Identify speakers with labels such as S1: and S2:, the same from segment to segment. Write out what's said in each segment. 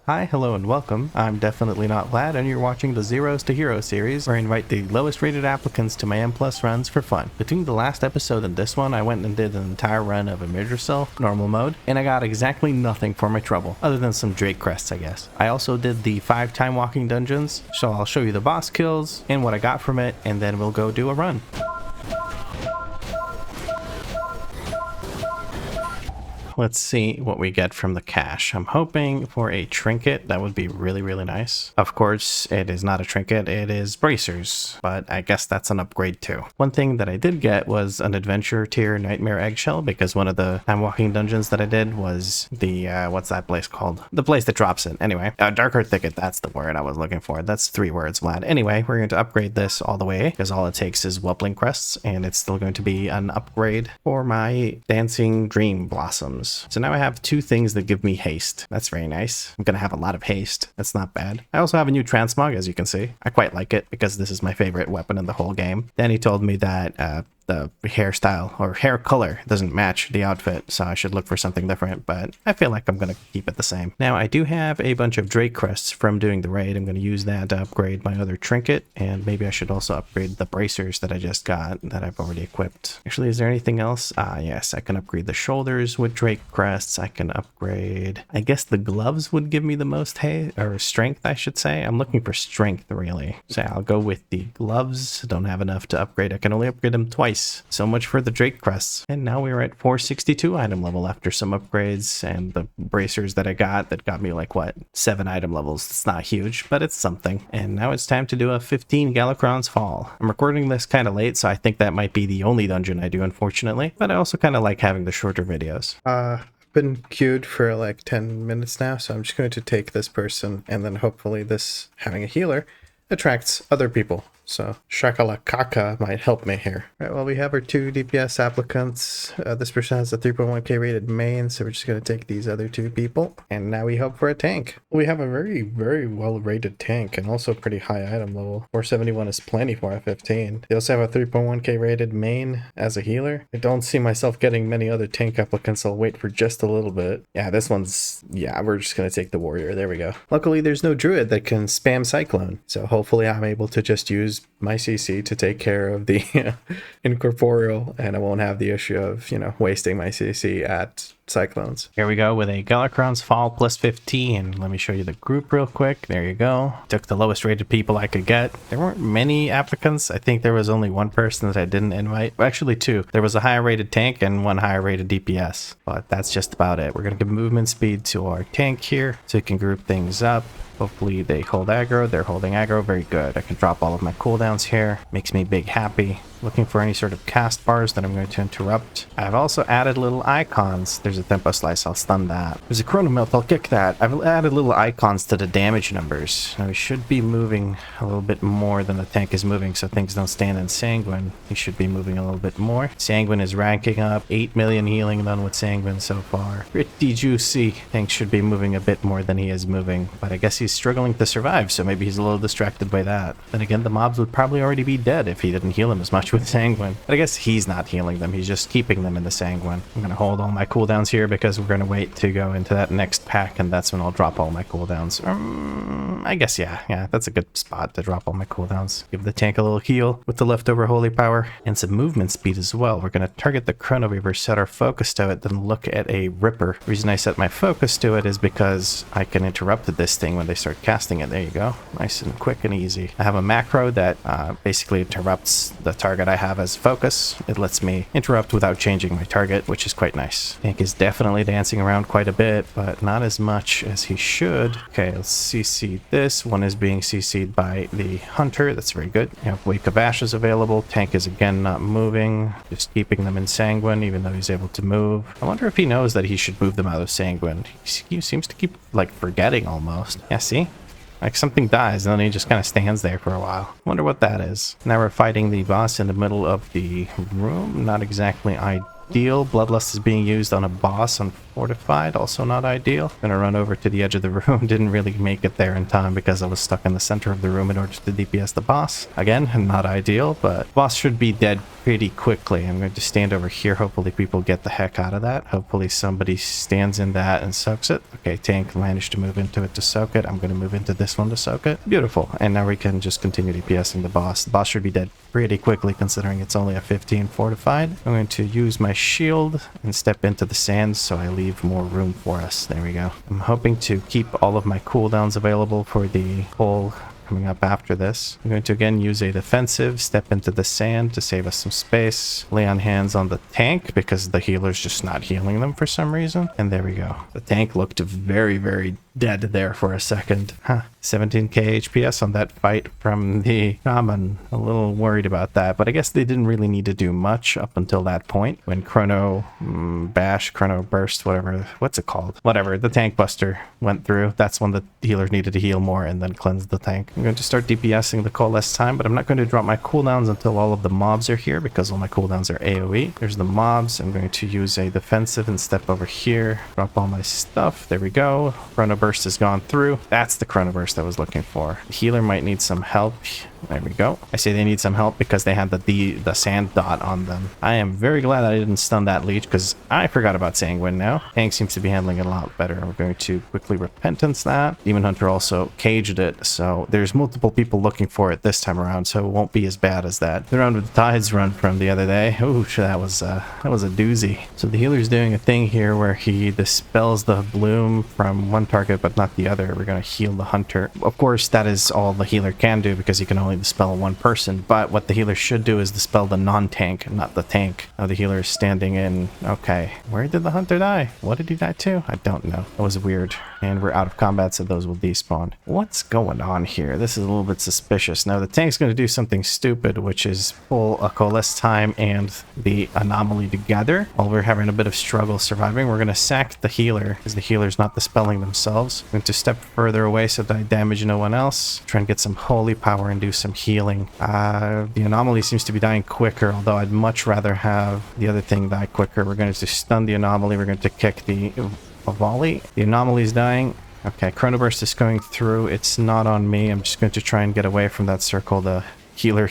S1: Hi, hello, and welcome. I'm definitely not Vlad, and you're watching the Zeros to Heroes series, where I invite the lowest rated applicants to my M+ runs for fun. Between the last episode and this one, I went and did an entire run of Emergercell, normal mode, and I got exactly nothing for my trouble, other than some Drake crests, I guess. I also did the 5 time walking dungeons, so I'll show you the boss kills and what I got from it, and then we'll go do a run. Let's see what we get from the cache. I'm hoping for a trinket. That would be really, really nice. Of course, it is not a trinket, it is bracers, but I guess that's an upgrade too. One thing that I did get was an adventure tier nightmare eggshell, because one of the time walking dungeons that I did was the, what's that place called? The place that drops it. Anyway, dark earth thicket, that's the word I was looking for. That's 3 words, Vlad. Anyway, we're going to upgrade this all the way, because all it takes is whelpling crests, and it's still going to be an upgrade for my dancing dream blossoms. So now I have 2 things that give me haste. That's very nice. I'm gonna have a lot of haste. That's not bad. I also have a new transmog, as you can see. I quite like it because this is my favorite weapon in the whole game. Danny told me that the hairstyle or hair color doesn't match the outfit, so I should look for something different, but I feel like I'm gonna keep it the same. Now I do have a bunch of Drake crests from doing the raid. I'm gonna use that to upgrade my other trinket, and maybe I should also upgrade the bracers that I just got that I've already equipped. Actually, is there anything else? Yes, I can upgrade the shoulders with Drake crests. I can upgrade, I guess the gloves would give me the most or strength, I should say. I'm looking for strength, really. So I'll go with the gloves. Don't have enough to upgrade. I can only upgrade them twice. So much for the Drake crests. And now we're at 462 item level after some upgrades and the bracers that I got that got me like, what, 7 item levels. It's not huge, but it's something. And now it's time to do a 15 Galakrond's Fall. I'm recording this kind of late, so I think that might be the only dungeon I do, unfortunately. But I also kind of like having the shorter videos. Been queued for like 10 minutes now, so I'm just going to take this person, and then hopefully this, having a healer, attracts other people. So Shakalakaka might help me here. All right, well, we have our 2 DPS applicants. This person has a 3.1k rated main, so we're just going to take these other 2 people. And now we hope for a tank. We have a very, very well rated tank and also pretty high item level. 471 is plenty for a 15. They also have a 3.1k rated main as a healer. I don't see myself getting many other tank applicants. I'll wait for just a little bit. Yeah, this one's, yeah, we're just going to take the warrior. There we go. Luckily, there's no druid that can spam cyclone. So hopefully I'm able to just use my CC to take care of the incorporeal, and I won't have the issue of, you know, wasting my CC at cyclones. Here we go with a Galakrond's Fall plus 15. Let me show you the group real quick. There you go. Took the lowest rated people I could get. There weren't many applicants. I think there was only 1 person that I didn't invite. Well, actually 2. There was a higher rated tank and 1 higher rated DPS, but that's just about it. We're gonna give movement speed to our tank here so we can group things up. Hopefully they hold aggro. They're holding aggro. Very good. I can drop all of my cooldowns here. Makes me big happy. Looking for any sort of cast bars that I'm going to interrupt. I've also added little icons. There's a tempo slice. I'll stun that. There's a chronomelt. I'll kick that. I've added little icons to the damage numbers. Now we should be moving a little bit more than the tank is moving, so things don't stand in Sanguine. We should be moving a little bit more. Sanguine is ranking up. 8 million healing done with Sanguine so far. Pretty juicy. Tank should be moving a bit more than he is moving, but I guess he's struggling to survive, so maybe he's a little distracted by that. Then again, the mobs would probably already be dead if he didn't heal him as much with Sanguine. But I guess he's not healing them, he's just keeping them in the Sanguine. I'm gonna hold all my cooldowns here because we're gonna wait to go into that next pack, and that's when I'll drop all my cooldowns. I guess, yeah, that's a good spot to drop all my cooldowns. Give the tank a little heal with the leftover holy power and some movement speed as well. We're gonna target the Chronoweaver, set our focus to it, then look at a Ripper. The reason I set my focus to it is because I can interrupt this thing when they start casting it. There you go. Nice and quick and easy. I have a macro that basically interrupts the target I have as focus. It lets me interrupt without changing my target, which is quite nice. Tank is definitely dancing around quite a bit, but not as much as he should. Okay, let's CC this. One is being CC'd by the Hunter. That's very good. You have WeakAuras available. Tank is again not moving. Just keeping them in Sanguine, even though he's able to move. I wonder if he knows that he should move them out of Sanguine. He seems to keep, like, forgetting almost. Yeah, see? Like, something dies and then he just kind of stands there for a while. Wonder what that is. Now we're fighting the boss in the middle of the room. Not exactly ideal. Bloodlust is being used on a boss, unfortunately. fortified, also not ideal. Gonna run over to the edge of the room. Didn't really make it there in time because I was stuck in the center of the room in order to DPS the boss. Again, not ideal, but boss should be dead pretty quickly. I'm going to stand over here. Hopefully people get the heck out of that. Hopefully somebody stands in that and soaks it. Okay, tank managed to move into it to soak it. I'm going to move into this one to soak it. Beautiful. And now we can just continue DPSing the boss. The boss should be dead pretty quickly considering it's only a 15 fortified. I'm going to use my shield and step into the sand so I leave more room for us. There we go. I'm hoping to keep all of my cooldowns available for the whole coming up after this. I'm going to again use a defensive, step into the sand to save us some space, lay on hands on the tank because the healer's just not healing them for some reason. And there we go. The tank looked very, very dead there for a second. Huh. 17k HPS on that fight from the shaman. A little worried about that, but I guess they didn't really need to do much up until that point when Chrono Burst, what's it called? Whatever, the tank buster went through. That's when the healer needed to heal more and then cleanse the tank. I'm going to start DPSing the coalesce time, but I'm not going to drop my cooldowns until all of the mobs are here because all my cooldowns are AoE. There's the mobs. I'm going to use a defensive and step over here, drop all my stuff. There we go. Chrono Burst has gone through. That's the Chrono Burst I was looking for. The healer might need some help. There we go. I say they need some help because they had the sand dot on them. I am very glad I didn't stun that leech because I forgot about Sanguine now. Tank seems to be handling it a lot better. I'm going to quickly Repentance that. Demon Hunter also caged it, so there's multiple people looking for it this time around, so it won't be as bad as that. The round with the tides run from the other day. Ooh, that was a doozy. So the healer's doing a thing here where he dispels the bloom from one target but not the other. We're going to heal the hunter. Of course, that is all the healer can do because he can only dispel one person, but what the healer should do is dispel the non-tank, not the tank. Now the healer is standing in. Okay, where did the hunter die? What did he die to? I don't know. That was weird. And we're out of combat, so those will despawn. What's going on here? This is a little bit suspicious. Now the tank's going to do something stupid, which is pull a coalesce time and the anomaly together. While we're having a bit of struggle surviving, we're going to sack the healer because the healer's not dispelling themselves. I'm going to step further away so that I damage no one else. Try and get some holy power and do some healing. The anomaly seems to be dying quicker, although I'd much rather have the other thing die quicker. We're going to stun the anomaly. We're going to kick the volley. The anomaly's dying. Okay, Chrono Burst is going through. It's not on me. I'm just going to try and get away from that circle. The healer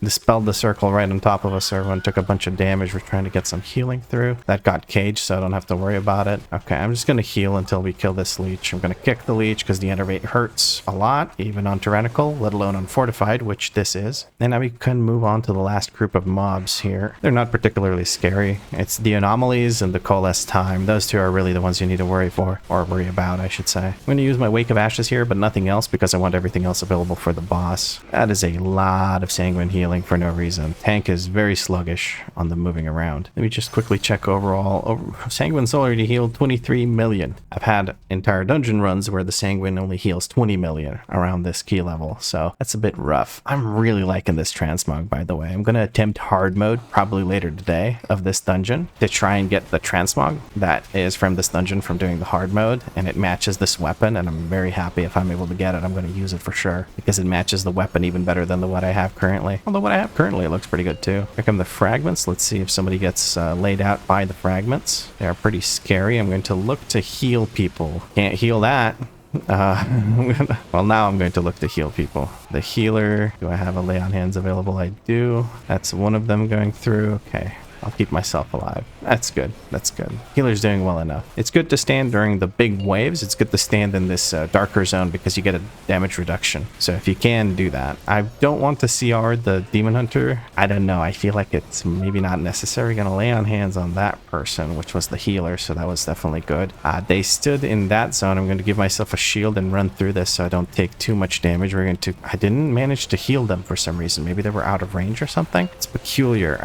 S1: dispelled the circle right on top of us, so everyone took a bunch of damage. We're trying to get some healing through. That got caged, so I don't have to worry about it. Okay, I'm just going to heal until we kill this leech. I'm going to kick the leech because the enervate hurts a lot, even on tyrannical, let alone on fortified, which this is. And now we can move on to the last group of mobs here. They're not particularly scary. It's the anomalies and the coalesce time. Those two are really the ones you need to worry for, or worry about, I should say. I'm going to use my Wake of Ashes here, but nothing else because I want everything else available for the boss. That is a lot of sanguine healing for no reason. Tank is very sluggish on the moving around. Let me just quickly check overall. Sanguine's already healed 23 million. I've had entire dungeon runs where the Sanguine only heals 20 million around this key level, so that's a bit rough. I'm really liking this transmog, by the way. I'm going to attempt hard mode probably later today of this dungeon to try and get the transmog that is from this dungeon from doing the hard mode, and it matches this weapon, and I'm very happy if I'm able to get it. I'm going to use it for sure because it matches the weapon even better than what I have currently. Although what I have currently looks pretty good too. Here come the fragments. Let's see if somebody gets laid out by the fragments. They are pretty scary. I'm going to look to heal people. Can't heal that. Well, now I'm going to look to heal people. The healer. Do I have a lay on hands available? I do. That's one of them going through. Okay. I'll keep myself alive. That's good. That's good. Healer's doing well enough. It's good to stand during the big waves. It's good to stand in this darker zone because you get a damage reduction. So if you can do that. I don't want to CR the Demon Hunter. I don't know. I feel like it's maybe not necessary. Gonna lay on hands on that person, which was the healer. So that was definitely good. They stood in that zone. I'm going to give myself a shield and run through this so I don't take too much damage. We're going to... I didn't manage to heal them for some reason. Maybe they were out of range or something. It's peculiar.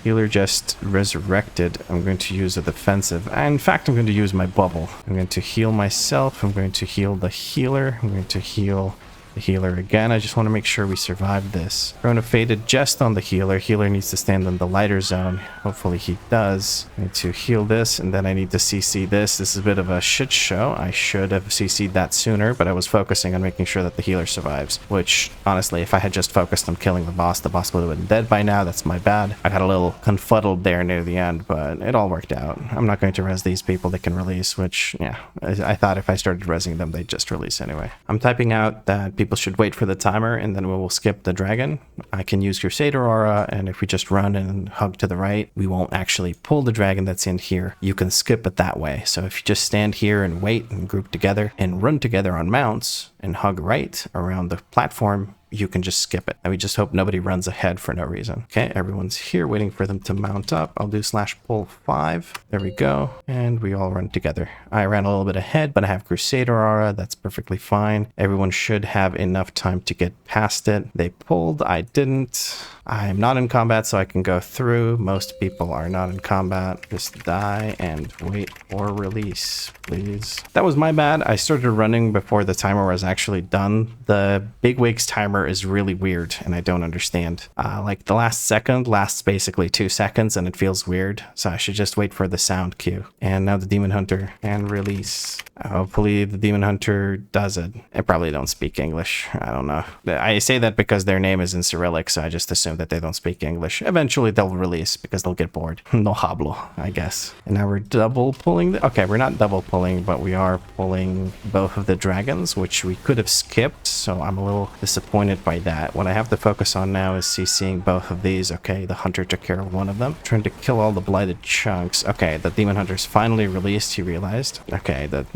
S1: Healer just resurrected. I'm going to use a defensive. In fact, I'm going to use my bubble. I'm going to heal myself. I'm going to heal the healer. I'm going to heal the healer again. I just want to make sure we survive this. Throwing a Faded Jest on the healer. Healer needs to stand in the lighter zone. Hopefully he does. I need to heal this, and then I need to CC this. This is a bit of a shit show. I should have CC'd that sooner, but I was focusing on making sure that the healer survives, which, honestly, if I had just focused on killing the boss would have been dead by now. That's my bad. I got a little confuddled there near the end, but it all worked out. I'm not going to res these people. They can release, which, yeah, I thought if I started resing them, they'd just release anyway. I'm typing out that people should wait for the timer, and then we will skip the dragon. I can use Crusader Aura, and if we just run and hug to the right, we won't actually pull the dragon that's in here. You can skip it that way. So if you just stand here and wait and group together and run together on mounts and hug right around the platform, you can just skip it. And we just hope nobody runs ahead for no reason. Okay, everyone's here waiting for them to mount up. I'll do /pull 5. There we go. And we all run together. I ran a little bit ahead, but I have Crusader Aura. That's perfectly fine. Everyone should have enough time to get past it. They pulled. I didn't. I'm not in combat, so I can go through. Most people are not in combat. Just die and wait for release, please. That was my bad. I started running before the timer was actually done. The Bigwig's timer is really weird, and I don't understand. Like the last second lasts basically 2 seconds, and it feels weird. So I should just wait for the sound cue. And now the Demon Hunter and release. Hopefully the Demon Hunter does it. I probably don't speak English. I don't know. I say that because their name is in Cyrillic, so I just assume that they don't speak English. Eventually they'll release because they'll get bored. No hablo, I guess. And now we're double pulling. Okay, we're not double pulling, but we are pulling both of the dragons, which we could have skipped, so I'm a little disappointed by that. What I have to focus on now is CCing both of these. Okay, the Hunter took care of one of them. Trying to kill all the blighted chunks. Okay, the Demon Hunter's finally released, he realized. Okay, the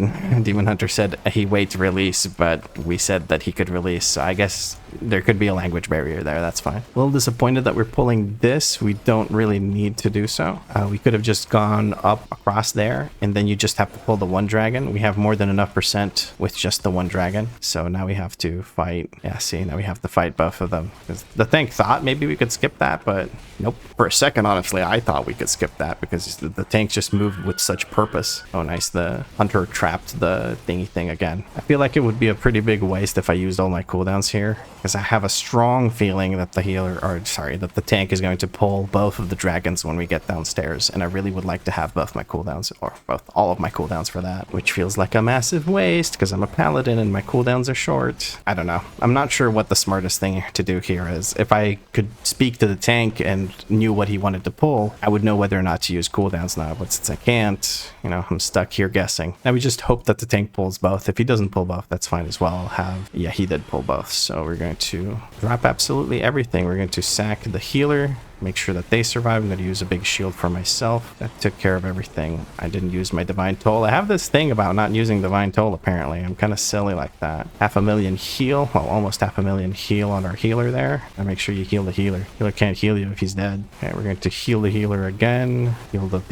S1: Demon Hunter said he waits release, but we said that he could release, so I guess there could be a language barrier there. That's fine. A little disappointed that we're pulling this. We don't really need to do so. We could have just gone up across there, and then you just have to pull the one dragon. We have more than enough % with just the one dragon, so now we have to fight. Yeah, see, now we have to fight both of them. The tank thought maybe we could skip that, but nope. For a second, honestly, I thought we could skip that because the tank just moved with such purpose. Oh, nice. The Hunter trapped the thingy thing again. I feel like it would be a pretty big waste if I used all my cooldowns here, because I have a strong feeling that that the tank is going to pull both of the dragons when we get downstairs, and I really would like to have both my cooldowns, or all of my cooldowns for that, which feels like a massive waste because I'm a paladin and my cooldowns are short. I don't know. I'm not sure what the smartest thing to do here is. If I could speak to the tank and knew what he wanted to pull, I would know whether or not to use cooldowns now, but since I can't, you know, I'm stuck here guessing. Now we just hope that the tank pulls both. If he doesn't pull both, that's fine as well. Yeah, he did pull both, so we're going to drop absolutely everything. We're going to sack the healer, make sure that they survive. I'm going to use a big shield for myself. That took care of everything. I didn't use my Divine Toll. I have this thing about not using Divine Toll, apparently. I'm kind of silly like that. 500,000 heal, well, almost 500,000 heal on our healer there. And make sure you heal the healer. Healer can't heal you if he's dead. Okay, we're going to heal the healer again. Heal the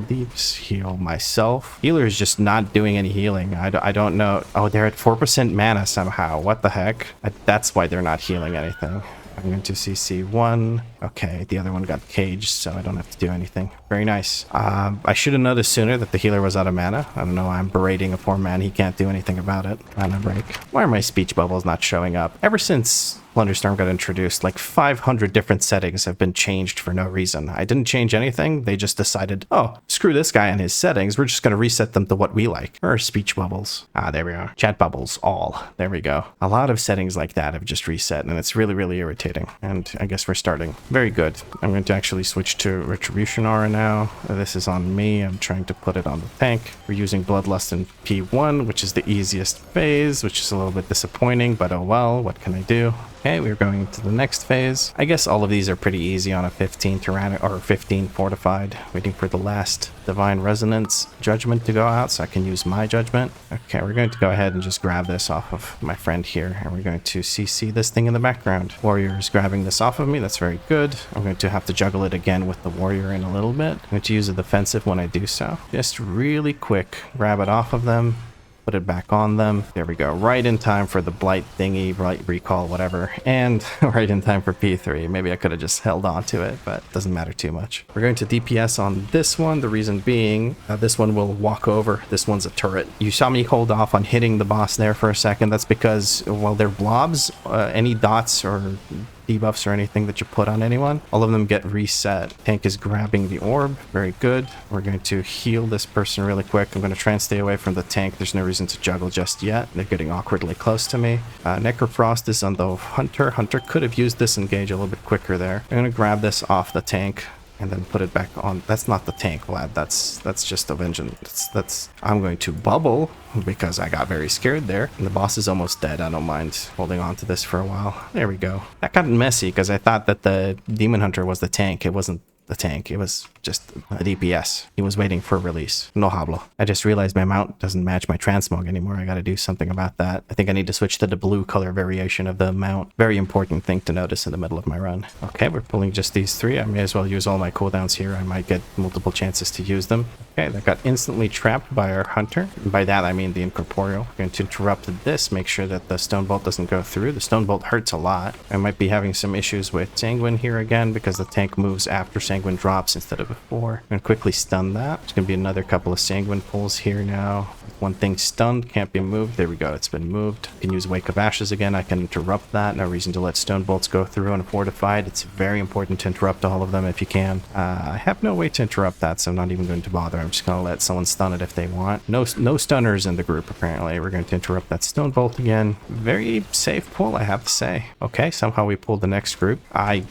S1: Leaves heal myself. Healer is just not doing any healing. I don't know. Oh, they're at 4% mana somehow. What the heck? That's why they're not healing anything. I'm going to CC one. Okay, the other one got caged, so I don't have to do anything. Very nice. I should have noticed sooner that the healer was out of mana. I don't know why I'm berating a poor man. He can't do anything about it. Mana break. Why are my speech bubbles not showing up? Ever since Thunderstorm got introduced, like 500 different settings have been changed for no reason. I didn't change anything. They just decided, oh, screw this guy and his settings. We're just going to reset them to what we like. Or speech bubbles. Ah, there we are. Chat bubbles, all. There we go. A lot of settings like that have just reset, and it's really, really irritating. And I guess we're starting. Very good. I'm going to actually switch to Retribution Aura now. This is on me. I'm trying to put it on the tank. We're using Bloodlust in P1, which is the easiest phase, which is a little bit disappointing, but oh well, what can I do? Okay, we're going to the next phase. I guess all of these are pretty easy on a 15 Tyrannic or 15 Fortified. Waiting for the last Divine Resonance Judgment to go out so I can use my Judgment. Okay, we're going to go ahead and just grab this off of my friend here, and we're going to CC this thing in the background. Warrior is grabbing this off of me. That's very good. I'm going to have to juggle it again with the Warrior in a little bit. I'm going to use a defensive when I do so. Just really quick, grab it off of them. put it back on them. There we go. Right in time for the blight thingy, blight recall, whatever. And right in time for P3. Maybe I could have just held on to it, but it doesn't matter too much. We're going to DPS on this one. The reason being, this one will walk over. This one's a turret. You saw me hold off on hitting the boss there for a second. That's because while they're blobs, any dots or debuffs or anything that you put on anyone, all of them get reset. Tank is grabbing the orb. Very good. We're going to heal this person really quick. I'm going to try and stay away from the tank. There's no reason to juggle just yet. They're getting awkwardly close to me. Necrofrost is on the Hunter. Hunter could have used this engage a little bit quicker there. I'm going to grab this off the tank and then put it back on. That's not the tank, Vlad. That's just a vengeance. I'm going to bubble because I got very scared there. And the boss is almost dead. I don't mind holding on to this for a while. There we go. That got messy because I thought that the Demon Hunter was the tank. It wasn't the tank. It was just a DPS. He was waiting for release. No hablo. I just realized my mount doesn't match my transmog anymore. I got to do something about that. I think I need to switch to the blue color variation of the mount. Very important thing to notice in the middle of my run. Okay, we're pulling just these three. I may as well use all my cooldowns here. I might get multiple chances to use them. Okay, that got instantly trapped by our hunter. By that I mean the incorporeal. I'm going to interrupt this, make sure that the stone bolt doesn't go through. The stone bolt hurts a lot. I might be having some issues with Sanguine here again because the tank moves after Sanguine drops instead of before. I'm going to quickly stun that. There's going to be another couple of Sanguine pulls here now. One thing stunned, can't be moved. There we go, it's been moved. I can use Wake of Ashes again. I can interrupt that. No reason to let stone bolts go through on a fortified. It's very important to interrupt all of them if you can. I have no way to interrupt that, so I'm not even going to bother. I'm just going to let someone stun it if they want. No stunners in the group, apparently. We're going to interrupt that stone bolt again. Very safe pull, I have to say. Okay, somehow we pulled the next group. I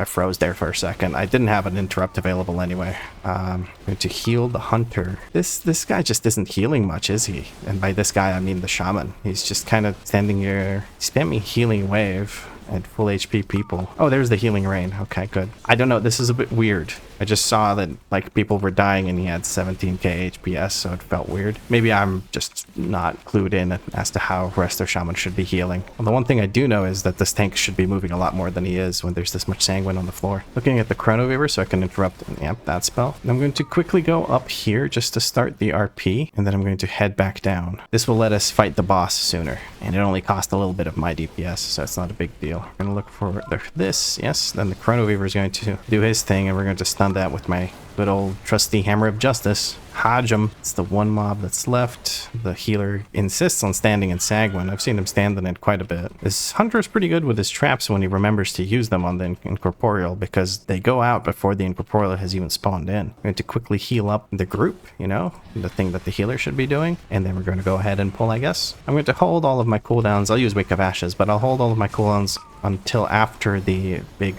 S1: froze there for a second. I didn't have an interrupt available anyway. I'm going to heal the hunter. This guy just isn't healing much, is he? And by this guy, I mean the shaman. He's just kind of standing here, spamming healing wave at full HP people. Oh, there's the healing rain. Okay, good. I don't know. This is a bit weird. I just saw that like people were dying and he had 17k HPS, so it felt weird. Maybe I'm just not clued in as to how Resto Shaman should be healing. Well, the one thing I do know is that this tank should be moving a lot more than he is when there's this much Sanguine on the floor. Looking at the Chrono Weaver so I can interrupt and amp that spell. And I'm going to quickly go up here just to start the RP, and then I'm going to head back down. This will let us fight the boss sooner, and it only cost a little bit of my DPS, so it's not a big deal. We're going to look for this, yes, then the Chrono Weaver is going to do his thing, and we're going to stun that with my good old trusty Hammer of Justice. Hajim. It's the one mob that's left. The healer insists on standing in Sanguine. I've seen him stand in it quite a bit. This hunter is pretty good with his traps when he remembers to use them on the incorporeal, because they go out before the incorporeal has even spawned in. We're going to quickly heal up the group, you know, the thing that the healer should be doing, and then we're going to go ahead and pull, I guess. I'm going to hold all of my cooldowns. I'll use Wake of Ashes, but I'll hold all of my cooldowns until after the big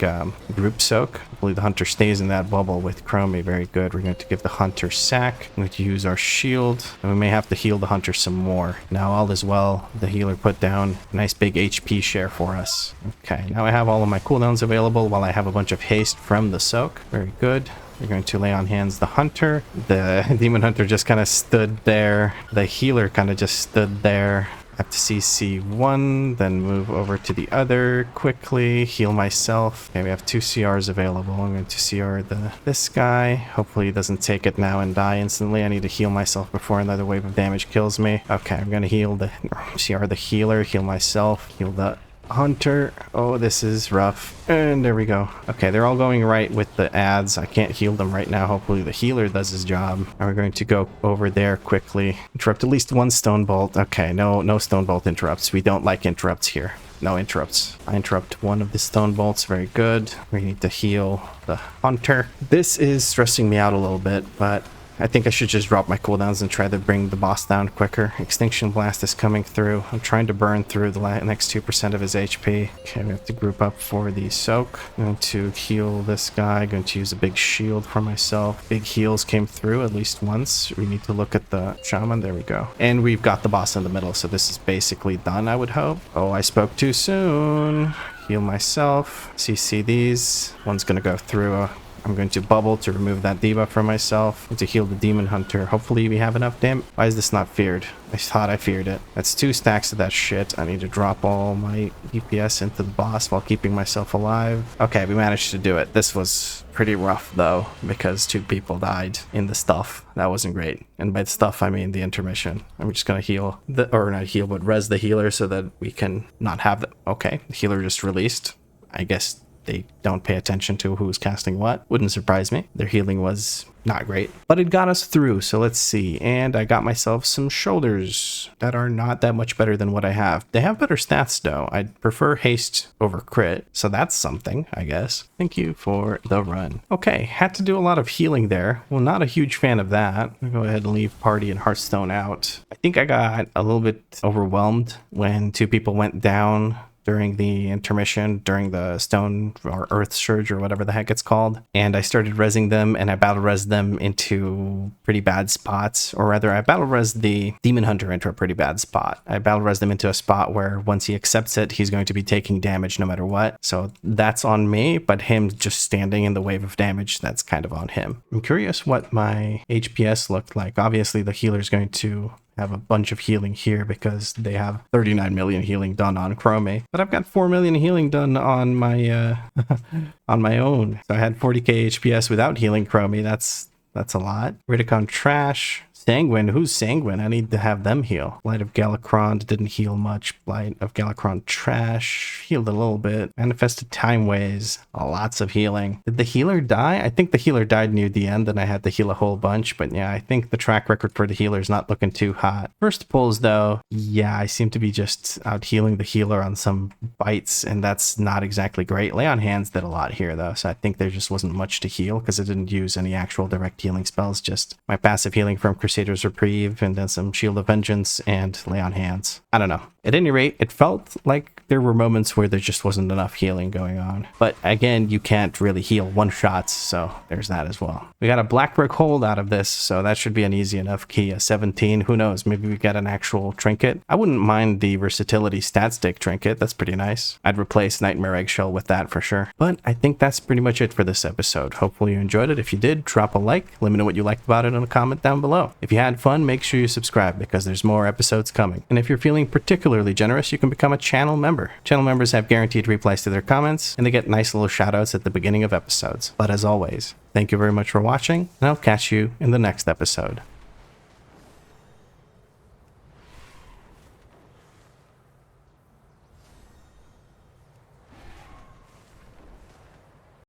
S1: group soak. I believe the hunter stays in that bubble with Chromie. Very good. We're going to give the hunter sack. I'm going to use our shield, and we may have to heal the hunter some more. Now all is well. The healer put down a nice big HP share for us. Okay, now I have all of my cooldowns available while I have a bunch of haste from the soak. Very good. We're going to lay on hands the hunter. The demon hunter just kind of stood there. The healer kind of just stood there. I have to CC one, then move over to the other quickly, heal myself. Okay, we have 2 CRs available. I'm going to CR this guy. Hopefully he doesn't take it now and die instantly. I need to heal myself before another wave of damage kills me. Okay, I'm going to heal CR the healer, heal myself, heal the hunter. Oh, this is rough. And there we go. Okay, they're all going right with the ads. I can't heal them right now. Hopefully the healer does his job. And we're going to go over there quickly. Interrupt at least one stone bolt. Okay, no stone bolt interrupts. We don't like interrupts here. No interrupts. I interrupt one of the stone bolts. Very good. We need to heal the hunter. This is stressing me out a little bit, but I think I should just drop my cooldowns and try to bring the boss down quicker. Extinction Blast is coming through. I'm trying to burn through the next 2% of his HP. Okay, we have to group up for the soak. I'm going to heal this guy. I'm going to use a big shield for myself. Big heals came through at least once. We need to look at the shaman. There we go. And we've got the boss in the middle, so this is basically done, I would hope. Oh, I spoke too soon. Heal myself. CC these. One's going to go through I'm going to bubble to remove that debuff from myself and to heal the Demon Hunter. Hopefully we have enough damage. Why is this not feared? I thought I feared it. That's 2 stacks of that shit. I need to drop all my DPS into the boss while keeping myself alive. Okay, we managed to do it. This was pretty rough though, because 2 people died in the stuff. That wasn't great. And by the stuff, I mean the intermission. I'm just gonna heal, or not heal, but res the healer so that we can not have the... Okay, the healer just released. I guess they don't pay attention to who's casting what. Wouldn't surprise me. Their healing was not great, but it got us through. So let's see. And I got myself some shoulders that are not that much better than what I have. They have better stats though. I'd prefer haste over crit. So that's something, I guess. Thank you for the run. Okay, had to do a lot of healing there. Well, not a huge fan of that. I'll go ahead and leave Party and Hearthstone out. I think I got a little bit overwhelmed when 2 people went down during the intermission, during the stone or earth surge or whatever the heck it's called. And I started rezzing them, and I battle res them into pretty bad spots. Or rather, I battle res the Demon Hunter into a pretty bad spot. I battle res them into a spot where once he accepts it, he's going to be taking damage no matter what. So that's on me, but him just standing in the wave of damage, that's kind of on him. I'm curious what my HPS looked like. Obviously, the healer's going to have a bunch of healing here because they have 39 million healing done on Chromie, but I've got 4 million healing done on my on my own. So I had 40k HPS without healing Chromie. That's a lot. Ridicon trash. Sanguine. Who's Sanguine? I need to have them heal. Blight of Galakrond didn't heal much. Blight of Galakrond trash. Healed a little bit. Manifested Time Ways. Lots of healing. Did the healer die? I think the healer died near the end and I had to heal a whole bunch. But yeah, I think the track record for the healer is not looking too hot. First pulls though, yeah, I seem to be just out healing the healer on some bites, and that's not exactly great. Lay on Hands did a lot here though, so I think there just wasn't much to heal because it didn't use any actual direct healing spells, just my passive healing from Crusader's Reprieve and then some Shield of Vengeance and Lay on Hands. I don't know. At any rate, it felt like there were moments where there just wasn't enough healing going on. But again, you can't really heal one-shots, so there's that as well. We got a Black Brick Hold out of this, so that should be an easy enough key. A 17, who knows, maybe we get an actual trinket. I wouldn't mind the Versatility Stat Stick trinket, that's pretty nice. I'd replace Nightmare Eggshell with that for sure. But I think that's pretty much it for this episode. Hopefully you enjoyed it. If you did, drop a like. Let me know what you liked about it in a comment down below. If you had fun, make sure you subscribe because there's more episodes coming. And if you're feeling particularly generous, you can become a channel member. Channel members have guaranteed replies to their comments, and they get nice little shoutouts at the beginning of episodes. But as always, thank you very much for watching, and I'll catch you in the next episode.